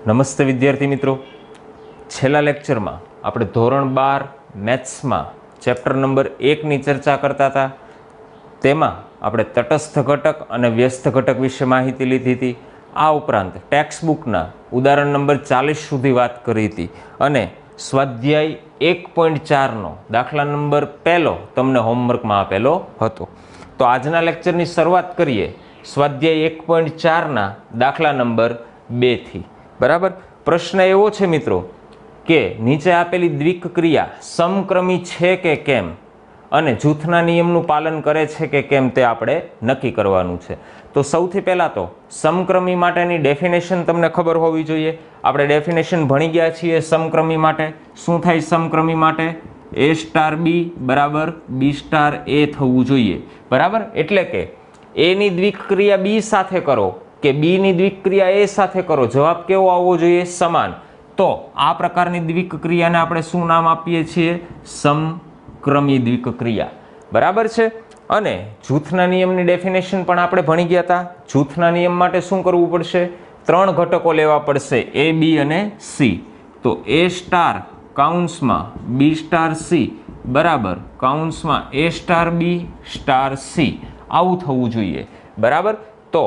નમસ્તે વિદ્યાર્થી મિત્રો, છેલ્લા લેક્ચરમાં આપણે ધોરણ 12 મેથ્સમાં ચેપ્ટર નંબર 1ની ચર્ચા કરતા હતા. તેમાં આપણે તટસ્થ ઘટક અને વ્યસ્ત ઘટક વિશે માહિતી લીધી હતી. આ ઉપરાંત ટેક્સ્ટ બુકના ઉદાહરણ નંબર 40 સુધી વાત કરી હતી અને સ્વાધ્યાય 1.4નો દાખલા નંબર 1 તમને હોમવર્કમાં આપેલો હતો. તો આજના લેક્ચરની શરૂઆત કરીએ સ્વાધ્યાય 1.4ના દાખલા નંબર 2 થી. બરાબર. પ્રશ્ન એવો છે મિત્રો કે નીચે આપેલી દ્વિક ક્રિયા સમક્રમી છે કે કેમ અને જૂથના નિયમનું પાલન કરે છે કે કેમ તે આપણે નક્કી કરવાનું છે. તો સૌથી પહેલા તો સમક્રમી માટેની ડેફિનેશન તમને ખબર હોવી જોઈએ. આપણે ડેફિનેશન ભણી ગયા છીએ સમક્રમી માટે. શું થાય સમક્રમી માટે? a સ્ટાર b બરાબર b સ્ટાર a થવું જોઈએ. બરાબર. એટલે કે a ની દ્વિક ક્રિયા b સાથે કરો કે બી ની દ્વિક ક્રિયા એ સાથે કરો, જવાબ કેવો આવવો જોઈએ? સમાન. તો આ પ્રકારની દ્વિક ક્રિયાને આપણે શું નામ આપીએ છીએ? સમક્રમી દ્વિક ક્રિયા. બરાબર છે. અને જૂથના નિયમની ડેફિનેશન પણ આપણે ભણી ગયા હતા. જૂથના નિયમ માટે શું કરવું પડશે? 3 ઘટકો લેવા પડશે, એ બી અને સી. તો એ સ્ટાર કાઉન્સમાં બી સ્ટાર સી બરાબર કાઉન્સમાં એ સ્ટાર બી સ્ટાર સી, આવું થવું જોઈએ. બરાબર. તો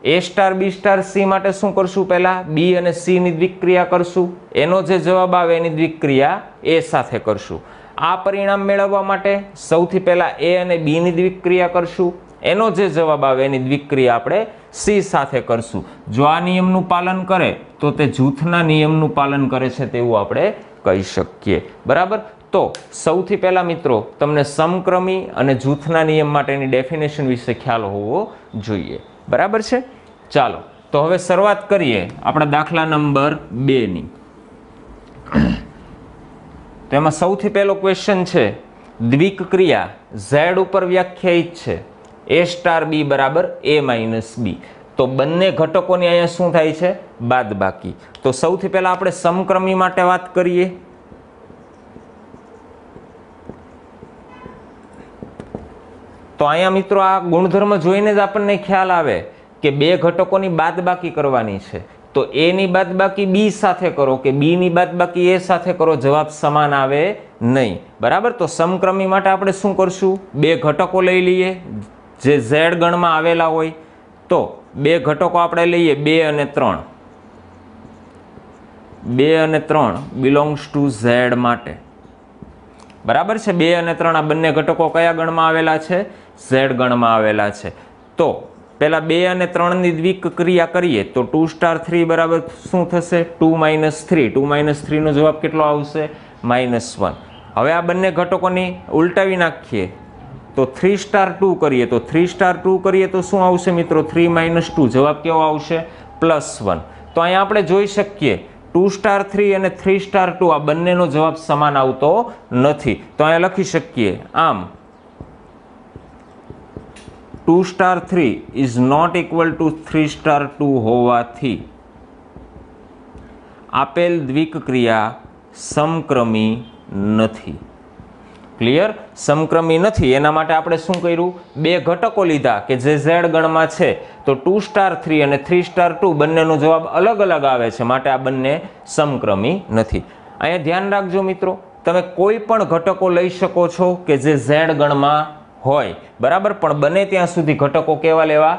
એ સ્ટાર બી સ્ટાર સી માટે શું કરશું? પહેલા બી અને સી ની દ્વિક ક્રિયા કરશું, એનો જે જવાબ આવે એની દ્વિક ક્રિયા એ સાથે કરશું. આ પરિણામ મેળવવા માટે સૌથી પહેલા એ અને બી ની દ્વિક ક્રિયા કરશું, એનો જે જવાબ આવે એની દ્વિક ક્રિયા આપણે સી સાથે કરશું. જો આ નિયમનું પાલન કરે તો તે જૂથના નિયમનું પાલન કરે છે તેવું આપણે કહી શકીએ. બરાબર. તો સૌથી પહેલા મિત્રો તમને સમક્રમી અને જૂથના નિયમ માટેની ડેફિનેશન વિશે ખ્યાલ હોવો જોઈએ. બરાબર છે. ચાલો તો હવે શરૂઆત કરીએ આપણા દાખલા નંબર 2ની. તો એમાં સૌથી પહેલો ક્વેશ્ચન છે, દ્વિક ક્રિયા z ઉપર વ્યાખ્યાયિત છે a સ્ટાર b બરાબર a માઇનસ b. તો બંને ઘટકોની અહીંયા શું થાય છે? બાદબાકી. તો સૌથી પહેલા આપણે સમક્રમી માટે વાત કરીએ. તો અહીંયા મિત્રો આ ગુણધર્મ જોઈને જ આપણને ખ્યાલ આવે કે બે ઘટકોની બાદબાકી કરવાની છે. તો a ની બાદબાકી b સાથે કરો કે b ની બાદબાકી a સાથે કરો, જવાબ સમાન આવે નહીં. બરાબર. તો સમક્રમી માટે આપણે શું કરશું? બે ઘટકો લઈ લઈએ જે z ગણમાં આવેલા હોય. તો બે ઘટકો આપણે લઈએ 2 અને 3. 2 અને 3 બિલોંગ્સ ટુ z માટે. બરાબર છે. 2 અને 3 આ બંને ઘટકો કયા ગણમાં આવેલા છે? z ગણમાં આવેલા છે. તો પહેલા 2 અને 3 ની દ્વિક ક્રિયા કરીએ તો 2 સ્ટાર 3 બરાબર શું થશે? 2 માઇનસ 3. 2 માઇનસ 3 નો જવાબ કેટલો આવશે? -1. હવે આ બંને ઘટકોની ઉલટાવી નાખીએ તો 3 સ્ટાર 2 કરીએ તો 3 સ્ટાર 2 કરીએ તો શું આવશે મિત્રો? 3 માઇનસ 2, જવાબ કેવો આવશે? +1. તો અહીંયા આપણે જોઈ શકીએ 2 સ્ટાર 3 અને 3 સ્ટાર 2 આ બંનેનો જવાબ સમાન આવતો નથી. તો અહીંયા લખી શકીએ આમ 2 star 3 is not equal to 3 star 2 હોવાથી આપેલ દ્વિક ક્રિયા સમક્રમી નથી. ક્લિયર? સમક્રમી નથી. એના માટે આપણે શું કર્યું? બે ઘટકો લીધા કે જે z ગણમાં છે. તો 2 સ્ટાર 3 અને 3 સ્ટાર 2 બંનેનો જવાબ અલગ અલગ આવે છે, માટે આ બંને સમક્રમી નથી. અહીંયા ધ્યાન રાખજો મિત્રો, તમે કોઈ પણ ઘટકો લઈ શકો છો કે જે z ગણમાં હોય. બરાબર. પણ બને ત્યાં સુધી ઘટકો કેવા લેવા?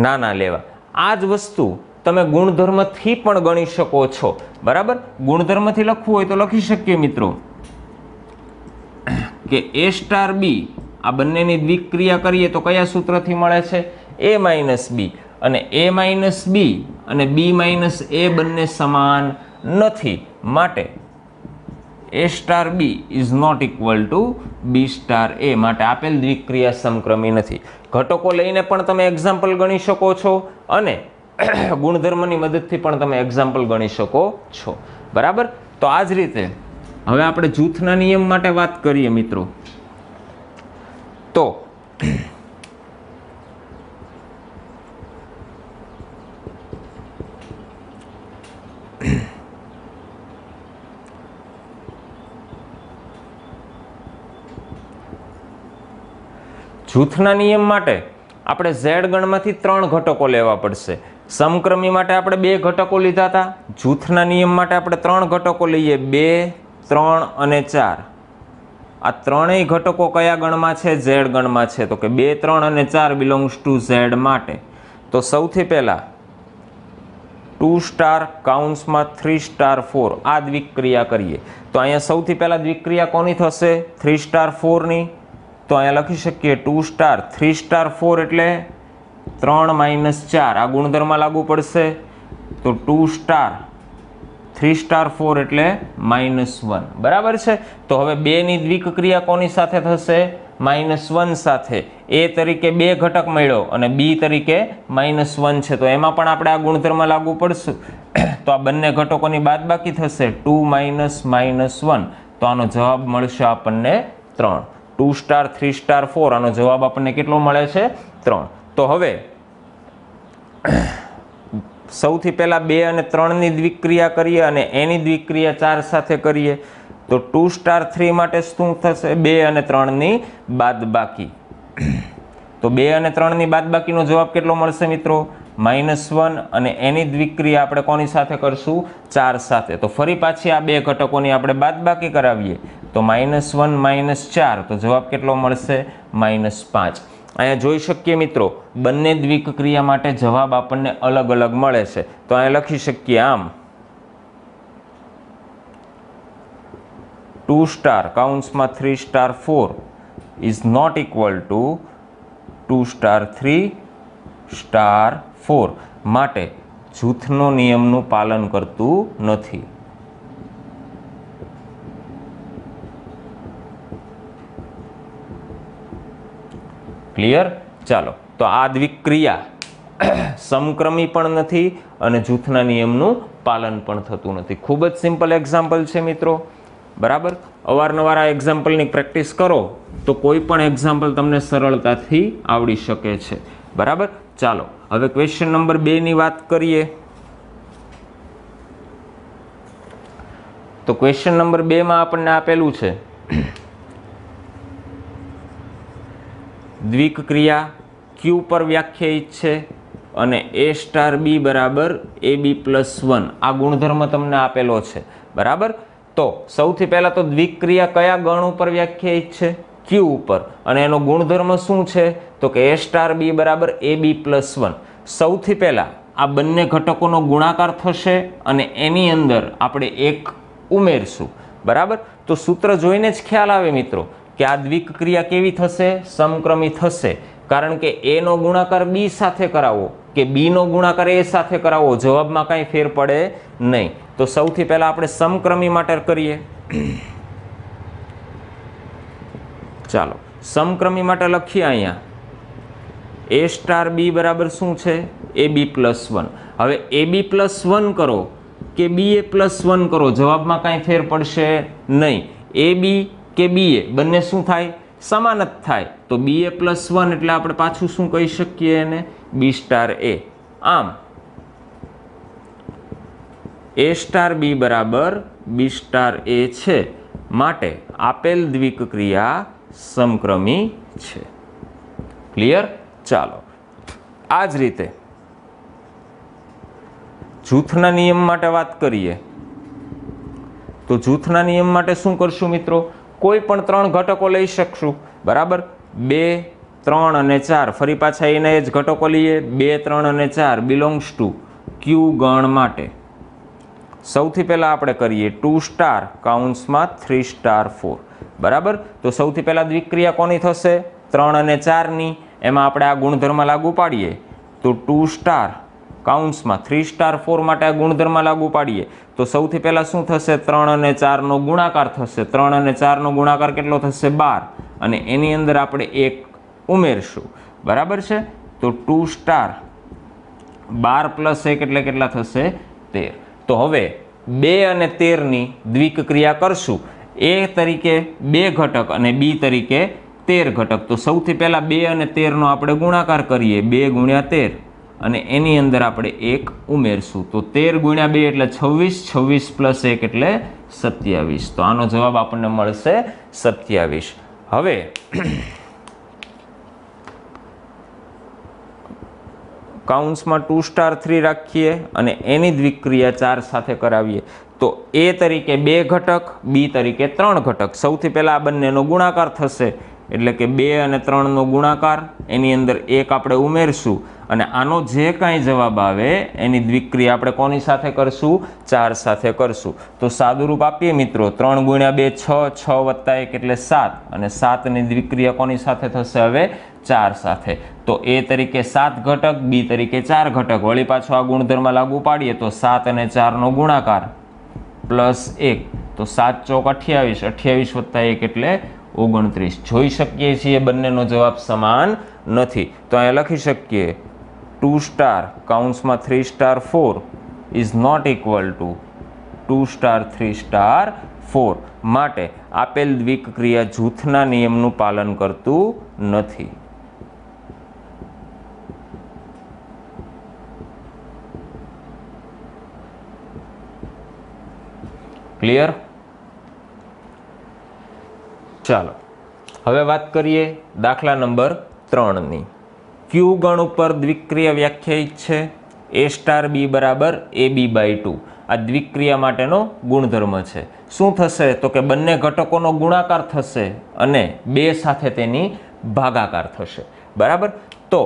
નાના લેવા. આ જ વસ્તુ તમે ગુણધર્મથી પણ ગણી શકો છો. બરાબર. ગુણધર્મથી લખવું હોય તો લખી શકીએ મિત્રો કે a સ્ટાર b આ બંનેની દ્વિક ક્રિયા કરીએ તો કયા સૂત્રથી મળે છે? a minus b. અને a માઇનસ b અને b માઇનસ a બંને સમાન નથી, માટે a star b is not equal to b star a, માટે આપેલ દ્વિક ક્રિયા સમક્રમી નથી. ઘટકો લઈને પણ તમે એક્ઝામ્પલ ગણી શકો છો અને ગુણધર્મની મદદથી પણ તમે એક્ઝામ્પલ ગણી શકો છો. બરાબર. તો આ જ રીતે હવે આપણે જૂથના નિયમ માટે વાત કરીએ મિત્રો. તો જૂથના નિયમ માટે આપણે z ગણમાંથી 3 ઘટકો લેવા પડશે. સમક્રમી માટે આપણે 2 ઘટકો લીધા હતા, જૂથના નિયમ માટે આપણે 3 ઘટકો લઈએ, 2, 3 અને 4. આ ત્રણેય ઘટકો કયા ગણમાં છે? ઝેડ ગણમાં છે. તો કે 2, 3 અને 4 બિલોંગ્સ ટુ ઝેડ માટે. તો સૌથી પહેલા 2 સ્ટાર કાઉન્સમાં 3 સ્ટાર 4 આ દ્વિક્રિયા કરીએ. તો અહીંયા સૌથી પહેલા દ્વિક્રિયા કોની થશે? 3 સ્ટાર 4 ની. તો અહીંયા લખી શકીએ 2 સ્ટાર 3 સ્ટાર 4 એટલે 3 માઇનસ 4 આ ગુણધર્મ લાગુ પડશે. તો 2 સ્ટાર 3 સ્ટાર 4 એટલે -1. બરાબર છે. તો હવે 2 ની દ્વિક્રિયા કોની સાથે થશે? -1 સાથે. એ તરીકે 2 ઘટક મળ્યો અને બી તરીકે -1 છે. તો એમાં પણ આપણે આ ગુણધર્મ લાગુ પડશે. તો આ બંને ઘટકોની બાદબાકી થશે 2 -1. તો આનો જવાબ મળશે આપણને 3. 2 સ્ટાર 3 સ્ટાર 4 આનો જવાબ આપણને કેટલો મળે છે? 3. તો હવે સૌથી પહેલા 2 અને 3 ની દ્વિક્રિયા કરીએ અને એની દ્વિક્રિયા 4 સાથે કરીએ. તો 2 સ્ટાર 3 માટે શું થશે? 2 અને 3 ની બાદબાકી. તો 2 અને 3 ની બાદબાકીનો જવાબ કેટલો મળશે મિત્રો? -1. અને એની દ્વિક્રિયા આપણે કોની સાથે કરશું? 4 સાથે. તો ફરી પાછી આ 2 ઘટકોની આપણે બાદબાકી કરાવીએ. તો -1 -4 તો જવાબ કેટલો મળશે? -5. અહીંયા જોઈ શકીએ મિત્રો બંને દ્વિક્રિયા માટે જવાબ આપણને અલગ અલગ મળે છે. તો અહીંયા લખી શકીએ આમ 2 સ્ટાર કાઉન્સમાં 3 star 4 is not equal to 2 star 3 star 4 માટે જૂથનો નિયમનું પાલન કરતું નથી. ક્લિયર? ચાલો, તો આ દ્વિક્રિયા સમક્રમી પણ નથી અને જૂથના નિયમનું પાલન પણ થતું નથી. ખૂબ જ સિમ્પલ એક્ઝામ્પલ છે મિત્રો. બરાબર? અવારનવાર આ એક્ઝામ્પલની પ્રેક્ટિસ કરો તો કોઈ પણ એક્ઝામ્પલ તમને સરળતાથી આવડી શકે છે. બરાબર? ચાલો હવે ક્વેશ્ચન નંબર 2 ની વાત કરીએ. તો ક્વેશ્ચન નંબર 2 માં આપણને આપેલું છે દ્વિક્રિયા Q પર વ્યાખ્યાયિત છે અને A સ્ટાર B બરાબર AB + 1 આ ગુણધર્મ તમને આપેલો છે. બરાબર? તો સૌથી પહેલા તો દ્વિક્રિયા કયા ગણ ઉપર વ્યાખ્યાયિત છે? Q ઉપર. અને એનો ગુણધર્મ શું છે? તો કે A સ્ટાર B બરાબર AB + 1. સૌથી પહેલા આ બંને ઘટકોનો ગુણાકાર થશે અને એની અંદર આપણે 1 ઉમેરશું. બરાબર? તો સૂત્ર જોઈને જ ખ્યાલ આવે મિત્રો કે આ દ્વિક્રિયા કેવી થશે? સમક્રમી થશે. કારણ કે A નો ગુણાકાર B સાથે કરાવો કે B નો ગુણાકાર A સાથે કરાવો જવાબમાં કાંઈ ફેર પડે નહીં. તો સૌથી પહેલા આપણે સમક્રમી માટે કરીએ. ચાલો સમક્રમી માટે લખીએ અહીંયા A સ્ટાર B બરાબર શું છે? AB + 1. હવે AB + 1 કરો કે BA + 1 કરો જવાબમાં કાંઈ ફેર પડશે નહીં. AB કે BA બંને શું થાય? સમાન જ થાય. તો BA + 1 એટલે આપણે પાછું શું કહી શકીએ એને? B star A. આમ A સ્ટાર B બરાબર B સ્ટાર A છે માટે આપેલ દ્વિક્રિયા સમક્રમી છે. ક્લિયર? ચાલો આ જ રીતે જૂથના નિયમ માટે વાત કરીએ. તો જૂથના નિયમ માટે શું કરશું મિત્રો? કોઈ પણ 3 ઘટકો લઈ શકશું. બરાબર? 2, 3 અને 4 ફરી પાછા એના જ ઘટકો લઈએ. 2, 3 અને 4 બિલોંગ્સ ટુ Q ગણ માટે. સૌથી પહેલા આપણે કરીએ 2 સ્ટાર કાઉન્સમાં 3 સ્ટાર 4. બરાબર? તો સૌથી પહેલા દ્વિક્રિયા કોની થશે? 3 અને 4 ની. એમાં આપણે આ ગુણધર્મ લાગુ પાડીએ. તો 2 સ્ટાર કાઉન્સમાં 3 સ્ટાર 4 માટે આ ગુણધર્મ લાગુ પાડીએ. તો સૌથી પહેલા શું થશે? 3 અને 4 નો ગુણાકાર થશે. 3 અને 4 નો ગુણાકાર કેટલો થશે? 12. અને એની અંદર આપણે 1 ઉમેરશું. બરાબર છે? તો 2 સ્ટાર 12 + 1 એટલે કેટલા થશે? 13. તો હવે 2 અને 13 ની દ્વિક્રિયા કરશું. A તરીકે 2 ઘટક અને B તરીકે 13 ઘટક. તો સૌથી પહેલા 2 અને 13 નો આપણે ગુણાકાર કરીએ. 2 × 13 અને એની અંદર આપણે 1 ઉમેરશું. તો 13 × 2 એટલે 26, 26 + 1 એટલે 27. તો આનો જવાબ આપણને મળશે 27. હવે કાઉન્સમાં 2 સ્ટાર 3 રાખીએ અને એની દ્વિક્રિયા 4 સાથે કરાવીએ તો એ તરીકે 2 ઘટક, બી તરીકે 3 ઘટક. સૌથી પહેલાં આ બંનેનો ગુણાકાર થશે એટલે કે 2 અને 3નો ગુણાકાર, એની અંદર 1 આપણે ઉમેરશું અને આનો જે કાંઈ જવાબ આવે એની દ્વિક્રિયા આપણે કોની સાથે કરશું? 4 સાથે કરશું. તો સાદુરૂપ આપીએ મિત્રો, 3 × 2 6, 6 + 1 એટલે 7 અને 7ની દ્વિક્રિયા કોની સાથે થશે હવે? 4 સાથે. તો એ તરીકે 7 ઘટક, બી તરીકે 4 ઘટક. વળી પાછો આ ગુણધર્મ લાગુ પાડીએ તો 7 અને 4નો ગુણાકાર +1 તો 7 ચોક 28, 28 + 1 એટલે 29. જોઈ શકીએ છીએ બંનેનો જવાબ સમાન નથી. તો અહીંયા લખી શકીએ 2 સ્ટાર કાઉન્સમાં 3 star 4 is not equal to 2 star 3 star 4. માટે આપેલ દ્વિક્રિયા જૂથના નિયમનું પાલન કરતું નથી. ક્લિયર? ચાલો હવે વાત કરીએ દાખલા નંબર 3ની. ક્યુ ગણ ઉપર દ્વિક્રિયા વ્યાખ્યાયિત છે a સ્ટાર b બરાબર ab/2. આ દ્વિક્રિયા માટેનો ગુણધર્મ છે. શું થશે તો કે બંને ઘટકોનો ગુણાકાર થશે અને 2 સાથે તેની ભાગાકાર થશે. બરાબર? તો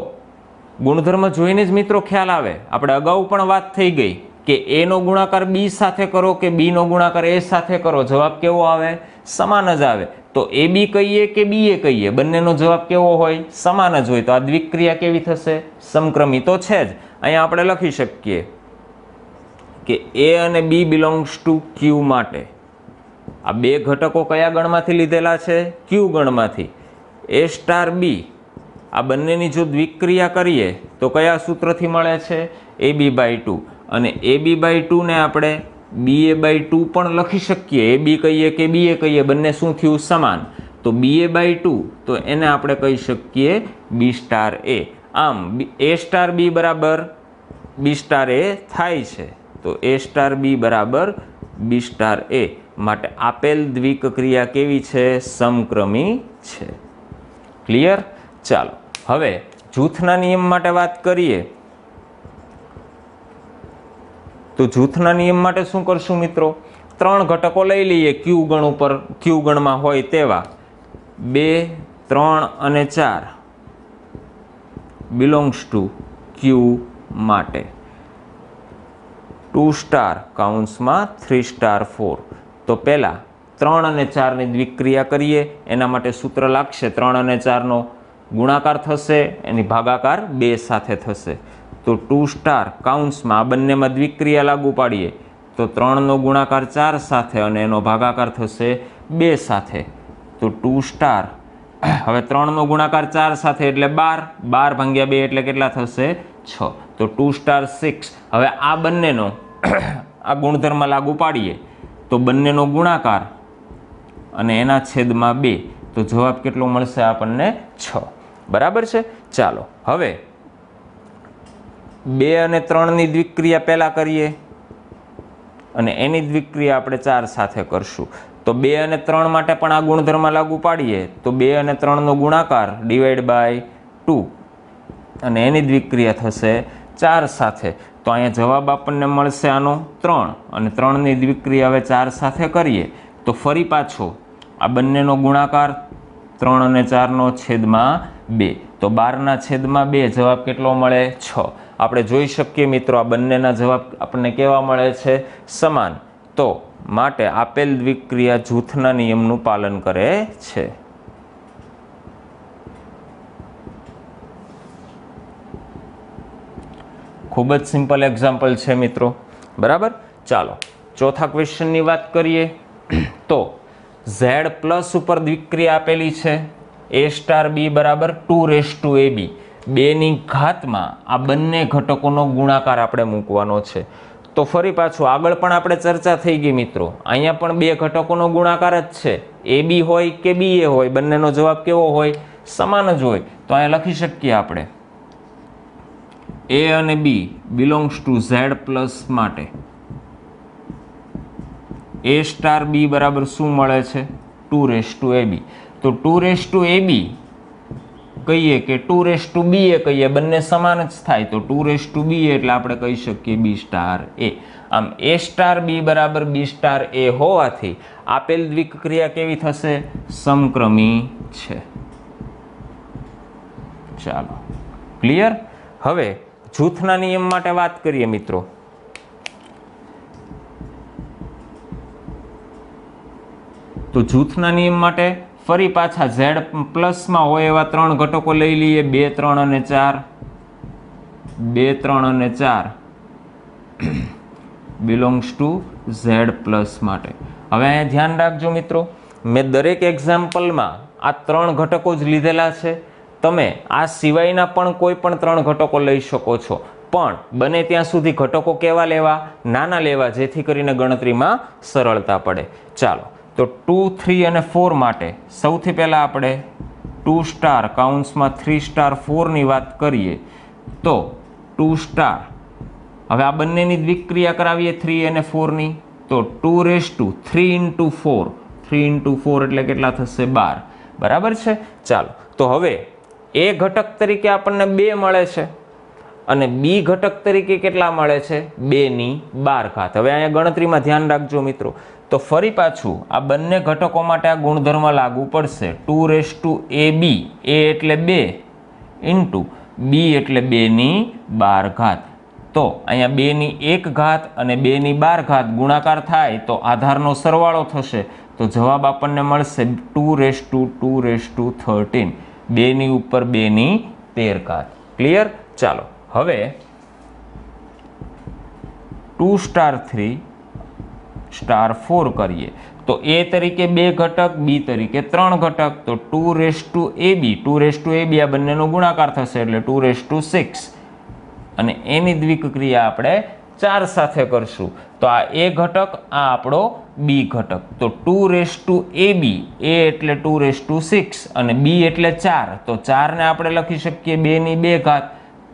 ગુણધર્મ જોઈને જ મિત્રો ખ્યાલ આવે, આપણે અગાઉ પણ વાત થઈ ગઈ કે a નો ગુણાકાર b સાથે કરો કે b નો ગુણાકાર a સાથે કરો, જવાબ કેવો આવે? સમાન જ આવે. તો ab કહીએ કે b એ કહીએ, બંનેનો જવાબ કેવો હોય? સમાન જ હોય. તો આ દ્વિક્રિયા કેવી થશે? સમક્રમી તો છે જ. અહીંયા આપણે લખી શકીએ કે a અને b બિલોંગ્સ ટુ q માટે આ 2 ઘટકો કયા ગણમાંથી લીધેલા છે? q ગણમાંથી. a સ્ટાર b આ બંનેની જો દ્વિક્રિયા કરીએ તો કયા સૂત્રથી મળે છે? ab/2. અને ab/2 ને આપણે ba/2 પણ લખી શકીએ. ab કહીએ કે ba કહીએ, બંને શું થયું? સમાન. તો ba/2 તો એને આપણે કહી શકીએ b સ્ટાર a. આમ a સ્ટાર b બરાબર b સ્ટાર a થાય છે. તો a સ્ટાર b બરાબર b સ્ટાર a. માટે આપેલ દ્વિક્રિયા કેવી છે? સમક્રમી છે. ક્લિયર? ચાલો હવે જૂથના નિયમ માટે વાત કરીએ તો જૂથના નિયમ માટે શું કરશું મિત્રો? 3 ઘટકો લઈ લઈએ ક્યુ ગણ ઉપર, ક્યુ ગણમાં હોય તેવા 2, 3 અને 4 બિલોંગ્સ ટુ ક્યુ માટે. 2 સ્ટાર કાઉન્સમાં 3 સ્ટાર 4. તો પહેલા 3 અને 4ની દ્વિક્રિયા કરીએ. એના માટે સૂત્ર લાગશે 3 અને 4નો ગુણાકાર થશે, એની ભાગાકાર 2 સાથે થશે. તો 2 સ્ટાર કાઉન્સમાં આ બંનેમાં દ્વિક્રિયા લાગુ પાડીએ તો 3નો ગુણાકાર 4 સાથે અને એનો ભાગાકાર થશે 2 સાથે. તો 2 સ્ટાર હવે 3નો ગુણાકાર 4 સાથે એટલે 12, 12 × 2 એટલે કેટલા થશે? 6. તો 2 સ્ટાર 6. હવે આ બંનેનો આ ગુણધર્મ લાગુ પાડીએ તો બંનેનો ગુણાકાર અને એના છેદમાં 2 તો જવાબ કેટલો મળશે આપણને? 6. બરાબર છે? ચાલો હવે 2 અને 3ની દ્વિક્રિયા પહેલા કરીએ અને એની દ્વિક્રિયા આપણે 4 સાથે કરશું. તો 2 અને 3 માટે પણ આ ગુણધર્મ લાગુ પાડીએ તો 2 અને 3નો ગુણાકાર /2 અને એની દ્વિક્રિયા થશે 4 સાથે. તો અહીંયા જવાબ આપણને મળશે આનો 3 અને 3ની દ્વિક્રિયા હવે 4 સાથે કરીએ તો ફરી પાછો આ બંનેનો ગુણાકાર 3 અને 4નો છેદમાં 2 તો 12ના છેદમાં 2 જવાબ કેટલો મળે? 6. આપણે જોઈ શકીએ મિત્રો આ બંનેના જવાબ આપણને કેવા મળે છે? સમાન. તો માટે આપેલ દ્વિક્રિયા જૂથના નિયમનું પાલન કરે છે. ખૂબ જ સિમ્પલ એક્ઝામ્પલ છે મિત્રો. બરાબર? ચાલો ચોથા ક્વેશ્ચનની વાત કરીએ તો z પ્લસ ઉપર દ્વિક્રિયા આપેલી છે a સ્ટાર b બરાબર 2ab. 2ની ઘાતમાં આ બંને ઘટકોનો ગુણાકાર આપણે મૂકવાનો છે. તો ફરી પાછું આગળ પણ આપણે ચર્ચા થઈ ગઈ મિત્રો, અહીંયા પણ 2 ઘટકોનો ગુણાકાર જ છે. ab હોય કે ba હોય, બંનેનો જવાબ કેવો હોય? સમાન જ હોય. તો અહીંયા લખી શકીએ આપણે a અને b belongs to z plus માટે a સ્ટાર b બરાબર શું મળે છે? 2ab. તો 2ab કહીએ કે 2b એ કહીએ, બંને સમાન જ થાય, તો 2b એટલે આપણે કહી શકીએ b સ્ટાર a. આમ a સ્ટાર b બરાબર b સ્ટાર a હોવાથી આપેલ દ્વિક્રિયા કેવી થશે? સમક્રમી છે. ચાલો, ક્લિયર? હવે જૂથના નિયમ માટે વાત કરીએ મિત્રો. તો જૂથના નિયમ માટે ફરી પાછા z પ્લસમાં હોય એવા 3 ઘટકો લઈ લઈએ, 2, 3 અને 4. 2, 3 અને 4 બિલોંગ્સ ટુ z પ્લસ માટે. હવે અહીંયા ધ્યાન રાખજો મિત્રો, મેં દરેક એક્ઝામ્પલમાં આ 3 ઘટકો જ લીધેલા છે. તમે આ સિવાયના પણ કોઈ પણ 3 ઘટકો લઈ શકો છો, પણ બને ત્યાં સુધી ઘટકો કેવા લેવા? નાના લેવા, જેથી કરીને ગણતરીમાં સરળતા પડે. ચાલો, તો 2, 3 અને 4 માટે સૌથી પહેલાં આપણે 2 સ્ટાર કાઉન્સમાં 3 સ્ટાર 4 ની વાત કરીએ તો 2 સ્ટાર. હવે આ બંનેની દ્વિક્રિયા કરાવીએ 3 અને 4 ની, તો 2 into 4, 3 into 4 એટલે કેટલા થશે? 12. બરાબર છે? ચાલો, તો હવે એ ઘટક તરીકે આપણને 2 મળે છે અને બી ઘટક તરીકે કેટલા મળે છે? 2^12. હવે અહીંયા ગણતરીમાં ધ્યાન રાખજો મિત્રો. તો ફરી પાછું આ બંને ઘટકો માટે આ ગુણધર્મ લાગુ પડશે. 2ab, a એટલે 2 ઇન્ટુ b એટલે 2^12. તો અહીંયા 2^1 અને 2^12 ગુણાકાર થાય તો આધારનો સરવાળો થશે, તો જવાબ આપણને મળશે 2^213. 2 ની ઉપર 2^13. ક્લિયર? ચાલો, હવે 2 સ્ટાર 3 સ્ટાર 4 કરીએ તો a તરીકે 2 ઘટક, b તરીકે 3 ઘટક, તો 2ab આ બંનેનો ગુણાકાર થશે એટલે 2^6 અને એની દ્વિક્રિયા આપણે 4 સાથે કરશું. તો આ a ઘટક, આ આપણો b ઘટક. તો 2ab, a એટલે 2^6 અને b એટલે 4, તો 4 ને આપણે લખી શકીએ 2^2.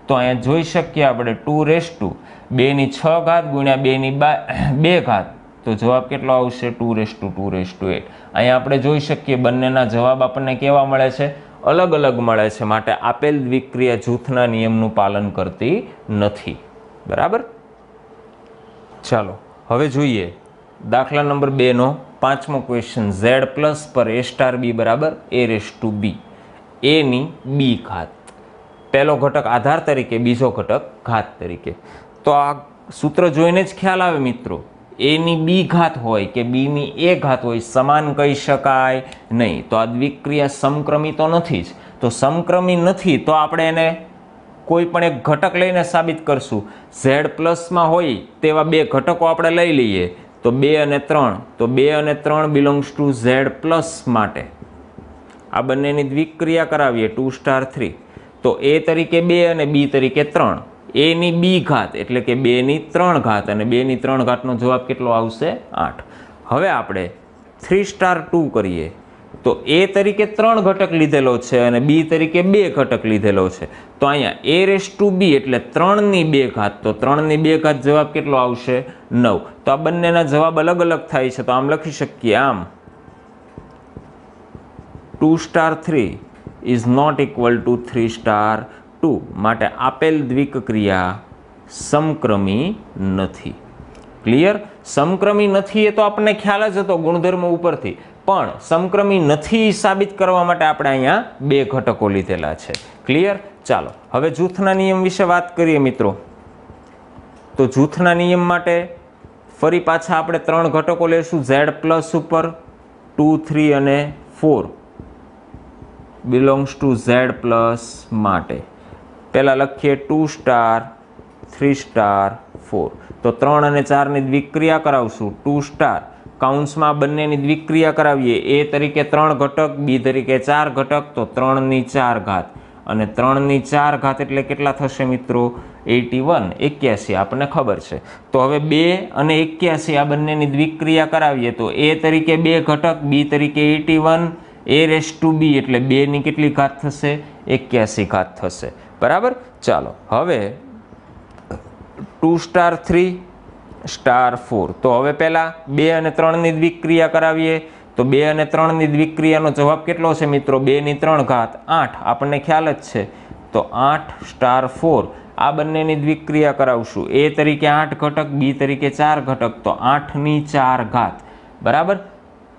તો અહીંયા જોઈ શકીએ આપણે 2^2 2^6 ગુણ્યા 2^2, તો જવાબ કેટલો આવશે? 2^8. અહીંયા આપણે જોઈ શકીએ બંનેના જવાબ આપણને કેવા મળે છે? અલગ અલગ મળે છે. માટે આપેલ દ્વિક્રિયા જૂથના નિયમનું પાલન કરતી નથી. બરાબર? ચાલો, હવે જોઈએ દાખલા નંબર 2 નો 5મો ક્વેશ્ચન. z પ્લસ પર a સ્ટાર b બરાબર a^b. a ની b ઘાત. પહેલો ઘટક આધાર તરીકે, બીજો ઘટક ઘાત તરીકે. તો આ સૂત્ર જોઈને જ ખ્યાલ આવે મિત્રો, a ની b ઘાત હોય કે b ની a ઘાત હોય સમાન કહી શકાય નહીં. તો આ દ્વિક્રિયા સમક્રમી તો નથી જ. તો સમક્રમી નથી તો આપણે એને કોઈ પણ એક ઘટક લઈને સાબિત કરશું. z પ્લસમાં હોય તેવા 2 ઘટકો આપણે લઈ લઈએ, તો 2 અને 3. તો 2 અને 3 બિલોંગ્સ ટુ z પ્લસ માટે. આ બંનેની દ્વિક્રિયા કરાવીએ 2 સ્ટાર 3. તો a તરીકે 2 અને b તરીકે 3. a ની b ઘાત એટલે કે 2^3 અને 2^3 નો જવાબ કેટલો આવશે? 8. હવે આપણે 3 સ્ટાર 2 કરીએ તો a તરીકે 3 ઘટક લીધેલો છે અને b તરીકે 2 ઘટક લીધેલો છે. તો અહીંયા a^b એટલે 3^2, તો 3^2 જવાબ કેટલો આવશે? 9. તો આ બંનેના જવાબ અલગ અલગ થાય છે, તો આમ લખી શકીએ. આમ 2 star 3 is not equal to 3 star 2. માટે આપેલ દ્વિક્રિયા સમક્રમી નથી. ક્લિયર? સમક્રમી નથી એ તો આપણને ખ્યાલ જ હતો ગુણધર્મ ઉપરથી, પણ સમક્રમી નથી સાબિત કરવા માટે આપણે અહીંયા 2 ઘટકો લીધેલા છે. ક્લિયર? ચાલો, હવે જૂથના નિયમ વિશે વાત કરીએ મિત્રો. તો જૂથના નિયમ માટે ફરી પાછા આપણે 3 ઘટકો લેશું z પ્લસ ઉપર. 2, 3 અને 4 બિલોંગ્સ ટુ z પ્લસ માટે. પહેલાં લખીએ 2 સ્ટાર 3 સ્ટાર 4. તો 3 અને 4 ની દ્વિક્રિયા કરાવશું. 2 સ્ટાર કાઉન્સમાં બંનેની દ્વિક્રિયા કરાવીએ. a તરીકે 3 ઘટક, b તરીકે 4 ઘટક, તો 3^4 અને 3^4 એટલે કેટલા થશે મિત્રો? 81 આપણને ખબર છે. તો હવે 2 અને 81 આ બંનેની દ્વિક્રિયા કરાવીએ તો a તરીકે 2 ઘટક, b તરીકે 81, a^b એટલે 2 ની કેટલી ઘાત થશે? 81 થશે. બરાબર? ચાલો, હવે 2 સ્ટાર 3 સ્ટાર 4. તો હવે પહેલા 2 અને 3 ની દ્વિક્રિયા કરાવીએ તો 2 અને 3ની દ્વિક્રિયાનો જવાબ કેટલો છે મિત્રો? 2 ની 3 ઘાત 8, આપણને ખ્યાલ જ છે. તો 8 સ્ટાર 4 આ બંનેની દ્વિક્રિયા કરાવશું. a તરીકે 8 ઘટક, b તરીકે 4 ઘટક, તો 8 ની 4 ઘાત. બરાબર.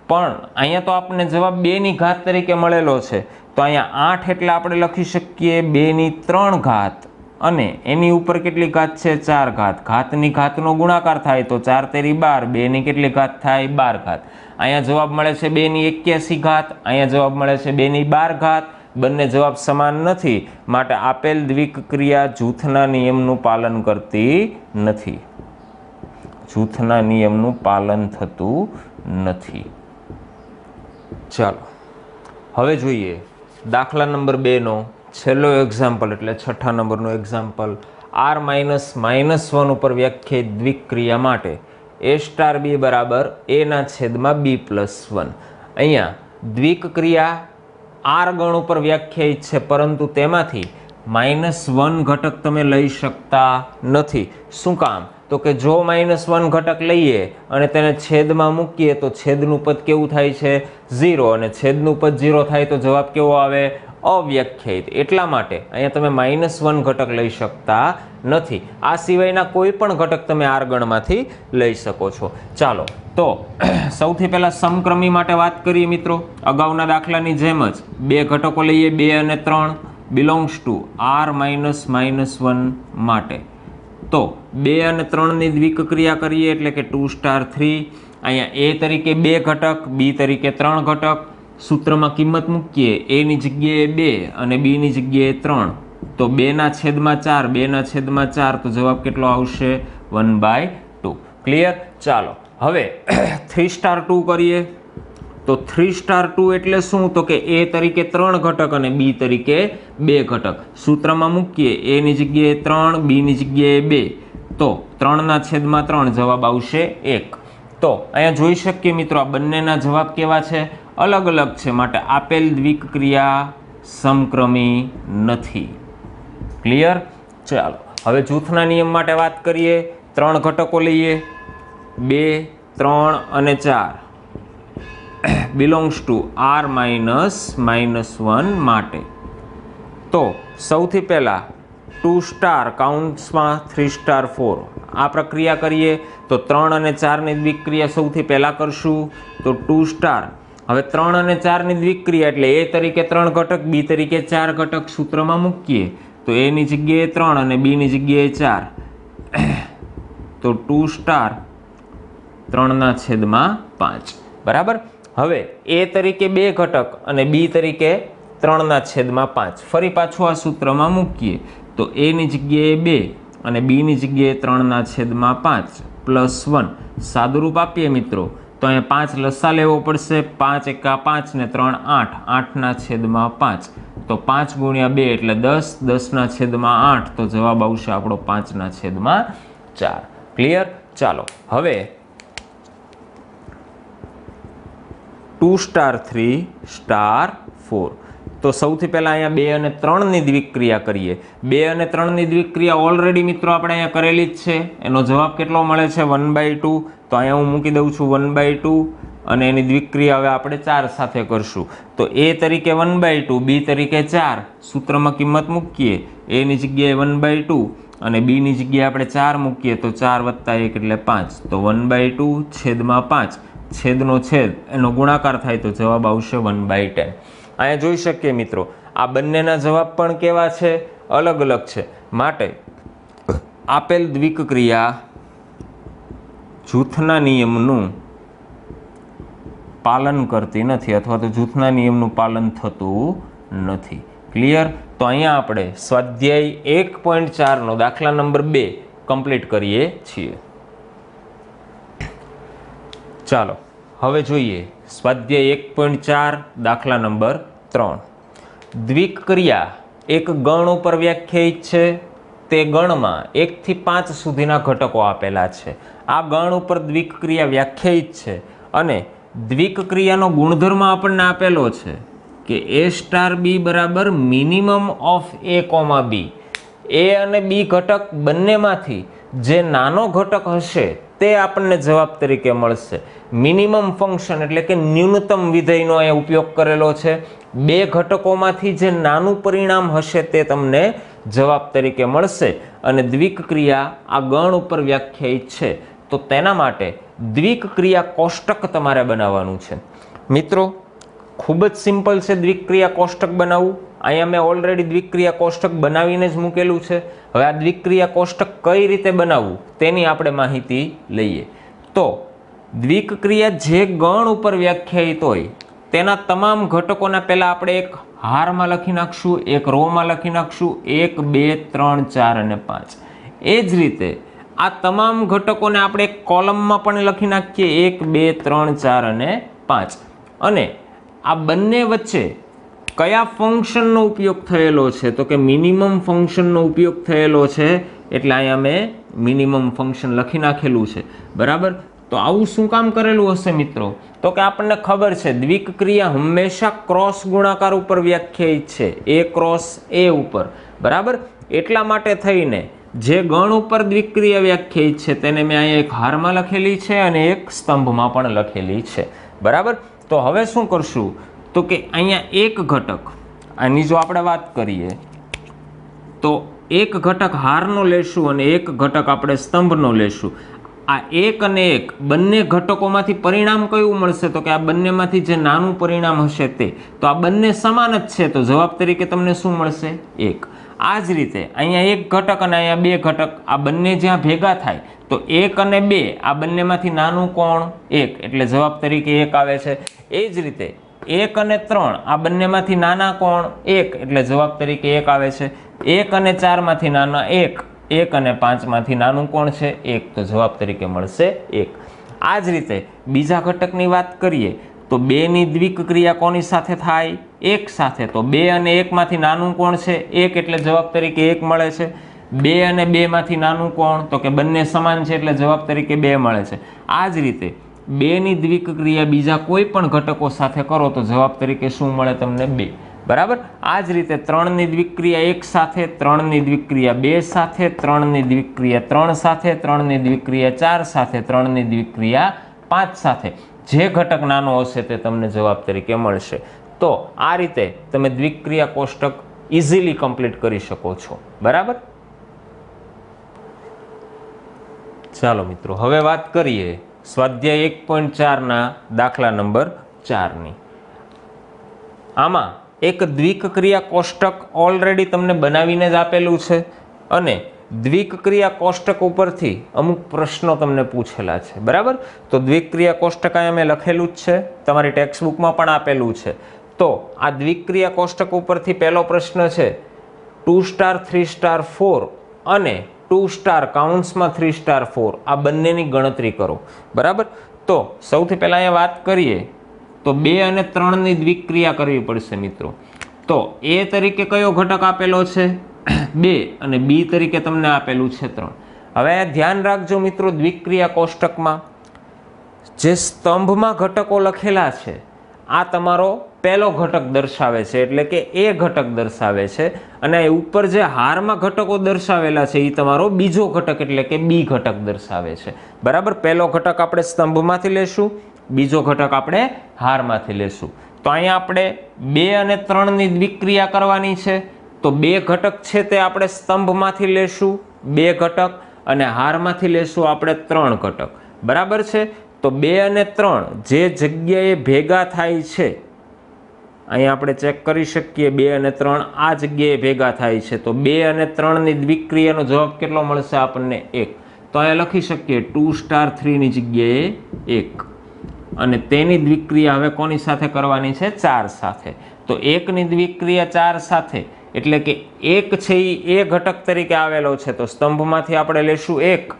પણ અહીંયા તો આપણને જવાબ 2 ની ઘાત તરીકે મળેલો છે. તો અહીંયા 8 એટલે આપણે લખી શકીએ 2 ની 3 ઘાત અને એની ઉપર કેટલી ઘાત છે? 4 ઘાત. ઘાતની ઘાતનો ગુણાકાર થાય તો 4 તેરી 12, 2 ની કેટલી ઘાત થાય? 12 ઘાત. અહીંયા જવાબ મળે છે 2 ની 81 ઘાત, અહીંયા જવાબ મળે છે 2 ની 12 ઘાત. બંને જવાબ સમાન નથી, માટે આપેલ દ્વિક્રિયા જૂથના નિયમનું પાલન કરતી નથી. જૂથના નિયમનું પાલન થતું નથી. ચાલો હવે જોઈએ દાખલા નંબર 2 નો છેલ્લો એક્ઝામ્પલ, એટલે 6થા નંબરનો એક્ઝામ્પલ. r -1 ઉપર વ્યાખ્યાયિત દ્વિક્રિયા માટે a સ્ટાર b બરાબર a ના છેદમાં b પ્લસ 1. અહીંયા દ્વિક્રિયા r ગણ ઉપર વ્યાખ્યાયિત છે, પરંતુ તેમાંથી -1 ઘટક તમે લઈ શકતા નથી. શું કામ? તો કે જો -1 ઘટક લઈએ અને તેને છેદમાં મૂકીએ તો છેદનું પદ કેવું થાય છે? 0, અને છેદનું પદ 0 થાય તો જવાબ કેવો આવે? અવ્યાખ્યાયિત. એટલા માટે અહીંયા તમે -1 ઘટક લઈ શકતા નથી. આ સિવાયના કોઈ પણ ઘટક તમે r ગણમાંથી લઈ શકો છો. ચાલો તો સૌથી પહેલા સમક્રમી માટે વાત કરીએ મિત્રો. અગાઉના દાખલાની જેમ જ બે ઘટકો લઈએ, 2 અને 3, બિલોંગ્સ ટુ r -1 માટે. તો 2 અને 3ની દ્વિક્રિયા કરીએ એટલે કે 2 સ્ટાર 3. અહીંયા a તરીકે 2 ઘટક, b તરીકે 3 ઘટક. સૂત્રમાં કિંમત મૂકીએ, a ની જગ્યાએ 2 અને b ની જગ્યાએ 3. તો 2 ના છેદમાં 4, 2 ના છેદમાં 4, તો જવાબ કેટલો આવશે? 1/2. ક્લિયર? ચાલો હવે 3 સ્ટાર 2 કરીએ. તો 3 સ્ટાર 2 એટલે શું? તો કે a તરીકે 3 ઘટક અને b તરીકે 2 ઘટક. સૂત્રમાં મૂકીએ, a ની જગ્યાએ 3, b ની જગ્યાએ 2. તો 3 ના છેદમાં 3, જવાબ આવશે 1. તો અહીંયા જોઈ શકીએ મિત્રો આ બંનેના જવાબ કેવા છે? અલગ અલગ છે, માટે આપેલ દ્વિક્રિયા સમક્રમી નથી. ક્લિયર? ચાલો હવે જૂથના નિયમ માટે વાત કરીએ. 3 ઘટકો લઈએ, 2, 3 અને 4, બિલોંગ્સ ટુ r -1 માટે. તો સૌથી પહેલા 2 સ્ટાર કાઉન્ટ્સમાં 3 સ્ટાર 4 આ પ્રક્રિયા કરીએ. તો 3 અને 4ની દ્વિક્રિયા સૌથી પહેલા કરશું. તો 2 સ્ટાર. હવે 3 અને 4ની દ્વિક્રિયા એટલે a તરીકે 3 ઘટક, b તરીકે 4 ઘટક. સૂત્રમાં મૂકીએ તો a ની જગ્યાએ 3 અને b ની જગ્યાએ 4. તો 2 સ્ટાર 3 ના છેદમાં 5. બરાબર. હવે a તરીકે 2 ઘટક અને b તરીકે 3 ના છેદમાં 5. ફરી પાછું આ સૂત્રમાં મૂકીએ તો a ની જગ્યાએ 2 અને b ની જગ્યાએ 3 ના છેદમાં 5 પ્લસ 1. સાદુરૂપ આપીએ મિત્રો તો અહીંયા 5 લસા લેવો પડશે. 5 એકા 5 ને 3 8, 8 ના છેદમાં 5. તો 5 ગુણ્યા 2 એટલે 10, 10 ના છેદમાં 8. તો જવાબ આવશે આપણો 5 ના છેદમાં 4. ક્લિયર? ચાલો હવે 2 સ્ટાર 3 સ્ટાર 4. તો સૌથી પહેલા અહીંયા 2 અને 3ની દ્વિક્રિયા કરીએ. 2 અને 3ની દ્વિક્રિયા ઓલરેડી મિત્રો આપણે અહીંયા કરેલી જ છે. એનો જવાબ કેટલો મળે છે? 1/2. તો અહીંયા હું મૂકી દઉં છું 1/2 અને એની દ્વિક્રિયા હવે આપણે 4 સાથે કરશું. તો a તરીકે 1/2, b તરીકે 4. સૂત્રમાં કિંમત મૂકીએ, a ની જગ્યાએ 1/2 અને b ની જગ્યાએ આપણે 4 મૂકીએ તો 4 + 1 એટલે 5. તો 1/2 છેદમાં 5, છેદનો છેદ એનો ગુણાકાર થાય તો જવાબ આવશે 1/10. અહીંયા જોઈ શકીએ મિત્રો આ બંનેના જવાબ પણ કેવા છે? અલગ અલગ છે. માટે આપેલ દ્વિક્રિયા જૂથના નિયમનું પાલન કરતી નથી, અથવા તો જૂથના નિયમનું પાલન થતું નથી. ક્લિયર? તો અહીંયા આપણે સ્વાધ્યાય 1.4 નો દાખલા નંબર 2 કમ્પ્લીટ કરીએ છીએ. ચાલો હવે જોઈએ સ્વાધ્યાય 1.4 દાખલા નંબર 3. દ્વિક્રિયા એક ગણ ઉપર વ્યાખ્યાયિત છે. તે ગણમાં 1 થી 5 સુધીના ઘટકો આપેલા છે. આ ગણ ઉપર દ્વિક્રિયા વ્યાખ્યાયિત છે અને દ્વિક્રિયાનો ગુણધર્મ આપણને આપેલો છે કે a સ્ટાર b બરાબર minimum of a, b. a અને b ઘટક બંનેમાંથી જે નાનો ઘટક હશે તે આપણને જવાબ તરીકે મળશે. મિનિમમ ફંક્શન એટલે કે ન્યૂનતમ વિધેયનો અહીંયા ઉપયોગ કરેલો છે. બે ઘટકોમાંથી જે નાનું પરિણામ હશે તે તમને જવાબ તરીકે મળશે. અને દ્વિક ક્રિયા આ ગણ ઉપર વ્યાખ્યાયિત છે, તો તેના માટે દ્વિક ક્રિયા કોષ્ટક તમારે બનાવવાનું છે. મિત્રો ખૂબ જ સિમ્પલ છે દ્વિક ક્રિયા કોષ્ટક બનાવવું. અહીંયા મેં ઓલરેડી દ્વિક ક્રિયા કોષ્ટક બનાવીને જ મૂકેલું છે. હવે આ દ્વિક ક્રિયા કોષ્ટક કઈ રીતે બનાવવું તેની આપણે માહિતી લઈએ. તો દ્વિક ક્રિયા જે ગણ ઉપર વ્યાખ્યાયિત હોય તેના તમામ ઘટકોના પહેલા આપણે એક હારમાં લખી નાખશું, એક રોમાં લખી નાખશું, 1 2 3 4 અને 5. એ જ રીતે આ તમામ ઘટકોને આપણે એક કોલમમાં પણ લખી નાખીએ 1 2 3 4 અને 5. અને આ બંને વચ્ચે કયા ફંક્શનનો ઉપયોગ થયેલો છે? તો કે મિનિમમ ફંક્શનનો ઉપયોગ થયેલો છે, એટલે અહીંયા મેં મિનિમમ ફંક્શન લખી નાખેલું છે. બરાબર. તો આવું શું કામ કરેલું હશે મિત્રો? તો કે આપણને ખબર છે દ્વિક ક્રિયા હંમેશા ક્રોસ ગુણાકાર ઉપર વ્યાખ્યાયિત છે, A ક્રોસ A ઉપર. બરાબર. એટલા માટે થઈને જે ગણ ઉપર દ્વિક ક્રિયા વ્યાખ્યાયિત છે તેને મેં અહીંયા એક હારમાં લખેલી છે અને એક સ્તંભમાં પણ લખેલી છે. બરાબર. તો હવે શું કરશું? તો કે અહીંયા એક ઘટક, આની જો આપણે વાત કરીએ તો એક ઘટક હારનો લેશું અને એક ઘટક આપણે સ્તંભનો લેશું. આ એક અને એક બંને ઘટકોમાંથી પરિણામ કયું મળશે? તો કે આ બંનેમાંથી જે નાનું પરિણામ હશે તે. તો આ બંને સમાન જ છે, તો જવાબ તરીકે તમને શું મળશે? 1. આ જ રીતે અહીંયા એક ઘટક અને અહીંયા બે ઘટક, આ બંને જ્યાં ભેગા થાય તો 1 અને 2 આ બંનેમાંથી નાનું કોણ? 1, એટલે જવાબ તરીકે 1 આવે છે. એ જ રીતે 1 અને 3 આ બંનેમાંથી નાના કોણ? 1, એટલે જવાબ તરીકે 1 આવે છે. 1 અને 4 માંથી નાના 1, 1 અને 5 માંથી નાનું કોણ છે? 1, તો જવાબ તરીકે મળશે 1. આ જ રીતે બીજા ઘટકની વાત કરીએ તો 2 ની દ્વિક ક્રિયા કોની સાથે થાય? 1 સાથે. તો 2 અને 1 માંથી નાનું કોણ છે? 1, એટલે જવાબ તરીકે 1 મળે છે. 2 અને 2 માંથી નાનું કોણ? તો કે બંને સમાન છે એટલે જવાબ તરીકે 2 મળે છે. આ જ રીતે 2 ની દ્વિક ક્રિયા બીજા કોઈ પણ ઘટકો સાથે કરો તો જવાબ તરીકે શું મળે તમને? 2. બરાબર. આ જ રીતે 3 ની દ્વિક ક્રિયા 1 સાથે, 3 ની દ્વિક ક્રિયા 2 સાથે, 3 ની દ્વિક ક્રિયા 3 સાથે, 3 ની દ્વિક ક્રિયા 4 સાથે, 3 ની દ્વિક ક્રિયા 5 સાથે. જે ઘટક નાનો હશે તે તમને જવાબ તરીકે મળશે. તો આ રીતે તમે દ્વિક ક્રિયા કોષ્ટક ઇઝીલી કમ્પ્લીટ કરી શકો છો. બરાબર. ચાલો મિત્રો, હવે વાત કરીએ સ્વાધ્યાય 1.4 ના દાખલા નંબર 4 ની. આમાં એક દ્વિક ક્રિયા કોષ્ટક ઓલરેડી તમને બનાવીને જ આપેલું છે અને દ્વિક ક્રિયા કોષ્ટક ઉપરથી અમુક પ્રશ્નો તમને પૂછેલા છે. બરાબર. તો દ્વિક ક્રિયા કોષ્ટક અહીંયા મેં લખેલું જ છે, તમારી ટેક્સ્ટ બુકમાં પણ આપેલું છે. તો આ દ્વિક ક્રિયા કોષ્ટક ઉપરથી પહેલો પ્રશ્ન છે 2 સ્ટાર 3 સ્ટાર 4 અને 2 સ્ટાર કાઉન્સમાં 3 સ્ટાર 4 આ બંનેની ગણતરી કરો. બરાબર. તો સૌથી પહેલા અહીંયા વાત કરીએ તો 2 અને 3 ની દ્વિક ક્રિયા કરવી પડશે મિત્રો. તો A તરીકે કયો ઘટક આપેલો છે? 2 અને B તરીકે તમને આપેલું છે 3. હવે ધ્યાન રાખજો મિત્રો, દ્વિક ક્રિયા કોષ્ટકમાં જે સ્તંભમાં ઘટકો લખેલા છે આ તમારો પહેલો ઘટક દર્શાવે છે, એટલે કે A ઘટક દર્શાવે છે, અને ઉપર જે હારમાં ઘટકો દર્શાવેલા છે એ તમારો બીજો ઘટક એટલે કે B ઘટક દર્શાવે છે. બરાબર. પહેલો ઘટક આપણે સ્તંભમાંથી લેશું, બીજો ઘટક આપણે હારમાંથી લેશું. તો અહીંયા આપણે 2 અને 3 ની દ્વિક ક્રિયા કરવાની છે. તો 2 ઘટક છે તે આપણે સ્તંભમાંથી લેશું 2 ઘટક અને હારમાંથી લેશું આપણે 3 ઘટક. બરાબર છે. તો 2 અને 3 જે જગ્યાએ ભેગા થાય છે અહીંયા આપણે ચેક કરી શકીએ, 2 અને 3 આ જગ્યાએ ભેગા થાય છે. તો 2 અને 3 ની દ્વિક ક્રિયાનો જવાબ કેટલો મળશે આપણને? 1. તો અહીંયા લખી શકીએ 2 સ્ટાર 3 ની જગ્યાએ 1. અને તેની દ્વિક ક્રિયા હવે કોની સાથે કરવાની છે? 4 સાથે. તો 1 ની દ્વિક ક્રિયા 4 સાથે એટલે કે 1 છે એ ઘટક તરીકે આવેલો છે, તો સ્તંભમાંથી આપણે લેશું 1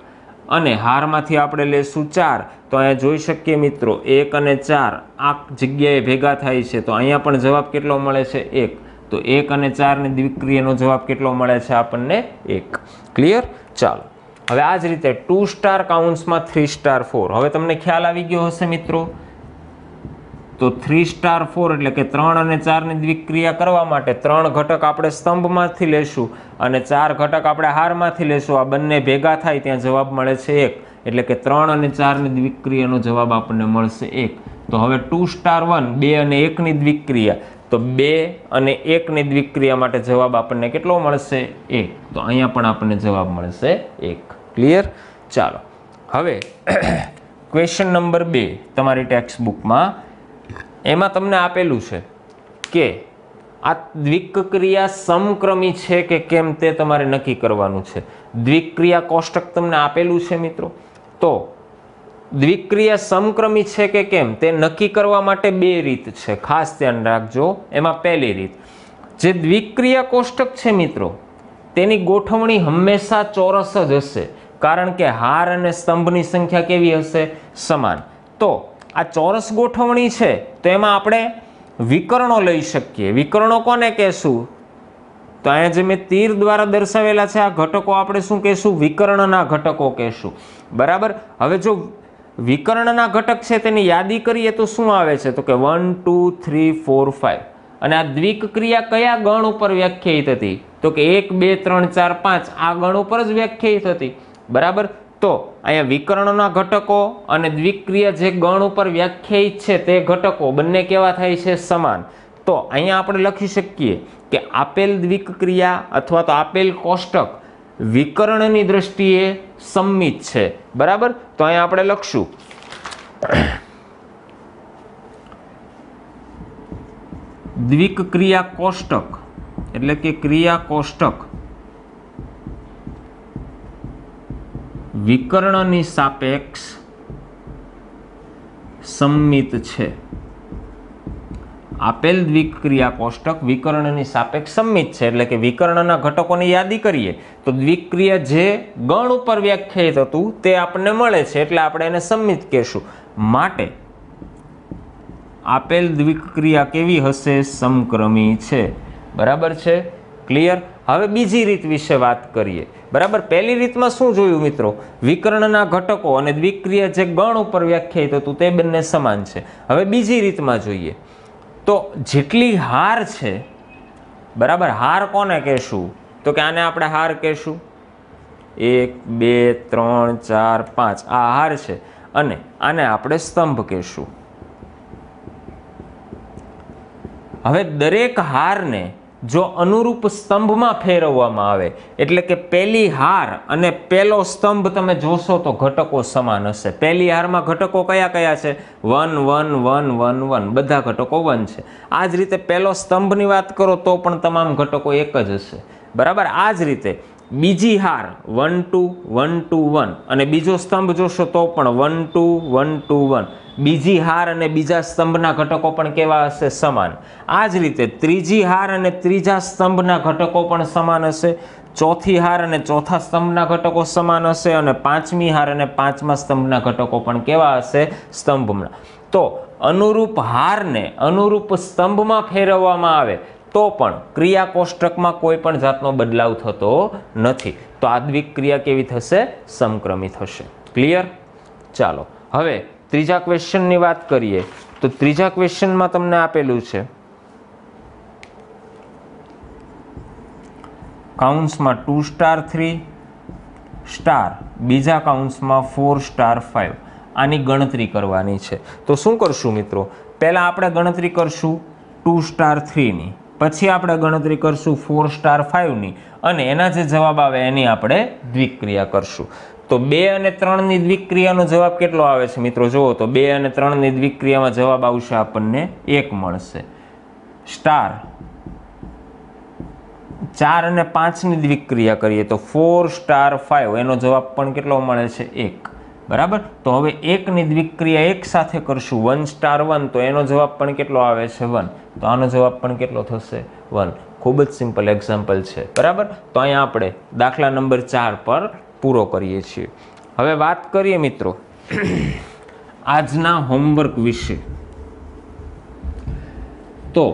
અને હારમાંથી આપણે લેશું 4. તો અહીંયા જોઈ શકીએ મિત્રો 1 અને 4 આ જગ્યાએ ભેગા થાય છે, તો અહીંયા પણ જવાબ કેટલો મળે છે? 1. તો 1 અને 4 ની દ્વિક ક્રિયાનો જવાબ કેટલો મળે છે આપણને? 1. ક્લિયર? ચાલો, હવે આ જ રીતે 2 સ્ટાર કાઉન્સમાં 3 સ્ટાર 4. હવે તમને ખ્યાલ આવી ગયો હશે મિત્રો. તો 3 સ્ટાર 4 એટલે કે 3 અને 4 ની દ્વિક ક્રિયા કરવા માટે 3 ઘટક આપણે સ્તંભમાંથી લેશું અને 4 ઘટક આપણે હારમાંથી લેશું. આ બંને ભેગા થાય ત્યાં જવાબ મળે છે 1. એટલે કે 3 અને 4 ની દ્વિક્રિયાનો જવાબ આપણને મળશે 1. તો હવે 2 સ્ટાર 1 2 અને 1 ની દ્વિક્રિયા, તો 2 અને 1 ની દ્વિક્રિયા માટે જવાબ આપણને કેટલો મળશે 1. તો અહીંયા પણ આપણને જવાબ મળશે 1. ક્લિયર? ચાલો હવે ક્વેશ્ચન નંબર 2 તમારી ટેક્સ્ટ બુકમાં, એમાં તમને આપેલું છે કે આ દ્વિક્રિયા સમક્રમી છે કે કેમ તે તમારે નક્કી કરવાનું છે. દ્વિક્રિયા કોષ્ટક તમને આપેલું છે મિત્રો. તો દ્વિક્રિયા સમક્રમી છે કે કેમ તે નક્કી કરવા માટે 2 રીત છે, ખાસ ધ્યાન રાખજો. એમાં પહેલી રીત, જે દ્વિક્રિયા કોષ્ટક છે મિત્રો તેની ગોઠવણી હંમેશા ચોરસ જ હશે, કારણ કે હાર અને સ્તંભની સંખ્યા કેવી હશે? સમાન. તો આ ચોરસ ગોઠવણી છે તો એમાં આપણે વિકર્ણો લઈ શકીએ. વિકર્ણો કોને કહેશું? તો અહીંયા જે મેં તીર દ્વારા દર્શાવેલા છે આ ઘટકો આપણે શું કહેશું? વિકર્ણના ઘટકો કહેશું. બરાબર. હવે જો વિકર્ણના ઘટક છે તેની યાદી કરીએ તો શું આવે છે? તો કે 1 2 3 4 5. અને આ દ્વિક્રિયા કયા ગણ ઉપર વ્યાખ્યાયિત હતી? તો કે 1 2 3 4 5 આ ગણ ઉપર જ વ્યાખ્યાયિત હતી. બરાબર. તો અહીંયા વિકર્ણના ઘટકો અને દ્વિક્રિયા જે ગણ ઉપર વ્યાખ્યાયિત છે તે ઘટકો બંને કેવા થાય છે? સમાન. તો અહીંયા આપણે લખી શકીએ કે આપેલ દ્વિક્રિયા અથવા તો આપેલ કોષ્ટક વિકર્ણની દ્રષ્ટિએ સમમિત છે. બરાબર. તો અહીંયા આપણે લખશું દ્વિક્રિયા કોષ્ટક એટલે કે ક્રિયા કોષ્ટક વિકર્ણની સાપેક્ષ સમમિત છે. આપેલ દ્વિક્રિયા કોષ્ટક વિકર્ણની સાપેક્ષ સમમિત છે એટલે કે વિકર્ણના ઘટકોની યાદી કરીએ તો દ્વિક્રિયા જે ગણ ઉપર વ્યાખ્યાયિત હતું તે આપણને મળે છે એટલે આપણે એને સમમિત કહેશું. માટે આપેલ દ્વિક્રિયા કેવી હશે? સમક્રમી છે. બરાબર છે? ક્લિયર? હવે બીજી રીત વિશે વાત કરીએ. બરાબર. પહેલી રીતમાં શું જોયું મિત્રો? વિકર્ણના ઘટકો અને દ્વિક્રિયા જે ગણ ઉપર વ્યાખ્યાયિત હતું તે બંને સમાન છે. હવે બીજી રીતમાં જોઈએ તો જેટલી હાર છે, બરાબર, હાર કોને કહેશું? તો કે આને આપણે હાર કહેશું. 1 2 3 4 5 આ હાર છે અને આને આપણે સ્તંભ કહેશું. હવે દરેક હારને જો અનુરૂપ સ્તંભમાં ફેરવવામાં આવે એટલે કે પહેલી હાર અને પહેલો સ્તંભ તમે જોશો તો ઘટકો સમાન હશે. પહેલી હારમાં ઘટકો કયા કયા છે? 1 1 1 1 1 બધા ઘટકો 1 છે. આ જ રીતે પહેલો સ્તંભની વાત કરો તો પણ તમામ ઘટકો એક જ હશે. બરાબર. આ જ રીતે બીજી હાર 1 2 1 2 1 અને બીજો સ્તંભ જોશો તો પણ 1 2 1 2 1. બીજી હાર અને બીજા સ્તંભના ઘટકો પણ કેવા હશે? સમાન. આ જ રીતે ત્રીજી હાર અને ત્રીજા સ્તંભના ઘટકો પણ સમાન હશે. ચોથી હાર અને ચોથા સ્તંભના ઘટકો સમાન હશે અને પાંચમી હાર અને પાંચમા સ્તંભના ઘટકો પણ કેવા હશે? સ્તંભના. તો અનુરૂપ હારને અનુરૂપ સ્તંભમાં ફેરવવામાં આવે તો પણ ક્રિયા કોષ્ટકમાં કોઈ પણ જાતનો બદલાવ થતો નથી. તો આ દ્વિક્રિયા કેવી થશે? સમક્રમી થશે. ક્લિયર? ચાલો હવે ત્રીજા ક્વેશ્ચનની વાત કરીએ તો ત્રીજા ક્વેશ્ચનમાં તમને આપેલું છે કાઉન્સમાં 2 સ્ટાર 3 સ્ટાર બીજા કાઉન્સમાં 4 સ્ટાર 5 આની ગણતરી કરવાની છે. તો શું કરશું મિત્રો? પહેલા આપણે ગણતરી કરશું 2 સ્ટાર 3 ની, પછી આપણે ગણતરી કરશું 4 સ્ટાર 5 ની અને એના જે જવાબ આવે એની આપણે દ્વિક્રિયા કરશું. તો 2 અને 3 ની દ્વિક્રિયાનો જવાબ કેટલો આવે છે મિત્રો? જુઓ તો 2 અને 3 ની દ્વિક્રિયામાં જવાબ આવશે આપણને 1 મળશે. સ્ટાર 4 અને 5 ની દ્વિક્રિયા કરીએ તો 4 સ્ટાર 5 એનો જવાબ પણ કેટલો મળે છે? 1. બરાબર. તો હવે 1 ની દ્વિક્રિયા એક સાથે કરશું 1 સ્ટાર 1 તો એનો જવાબ પણ કેટલો આવે છે? 1. તો આનો જવાબ પણ કેટલો થશે? 1. ખૂબ જ સિમ્પલ એક્ઝામ્પલ છે. બરાબર. તો અહીંયા આપણે દાખલા નંબર 4 પર પૂરો કરીએ છીએ. હવે વાત કરીએ મિત્રો આજના હોમવર્ક વિશે. તો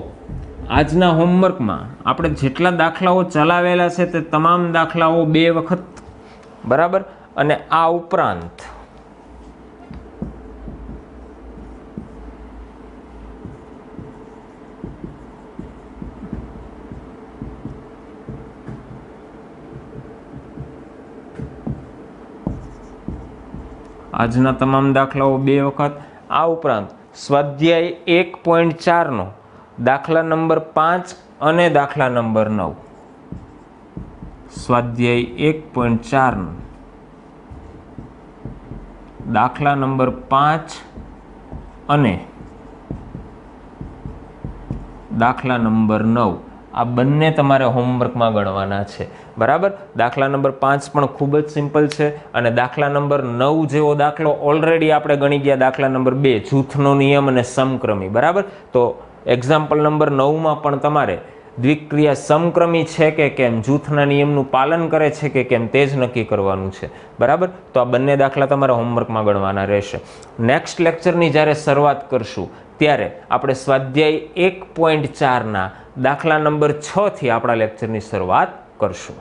આજના હોમવર્કમાં આપણે જેટલા દાખલાઓ ચલાવેલા છે તે તમામ દાખલાઓ 2 વખત, બરાબર, અને આ ઉપરાંત આજના તમામ દાખલાઓ 2 વખત. આ ઉપરાંત સ્વાધ્યાય 1.4નો દાખલા નંબર 5 અને દાખલા નંબર 9. સ્વાધ્યાય 1.4નો દાખલા નંબર 5 અને દાખલા નંબર 9 આ બંને તમારે હોમવર્કમાં ગણવાના છે. બરાબર. દાખલા નંબર 5 પણ ખૂબ જ સિમ્પલ છે અને દાખલા નંબર 9 જેવો દાખલો ઓલરેડી આપણે ગણી ગયા, દાખલા નંબર 2 જૂથનો નિયમ અને સમક્રમી. બરાબર. તો એક્ઝામ્પલ નંબર 9માં પણ તમારે દ્વિક્રિયા સમક્રમી છે કે કેમ, જૂથના નિયમનું પાલન કરે છે કે કેમ તે જ નક્કી કરવાનું છે. બરાબર. તો આ બંને દાખલા તમારે હોમવર્કમાં ગણવાના રહેશે. નેક્સ્ટ લેક્ચરની જ્યારે શરૂઆત કરશું ત્યારે આપણે સ્વાધ્યાય 1.4ના દાખલા નંબર 6 થી આપણા લેક્ચરની શરૂઆત કરશું.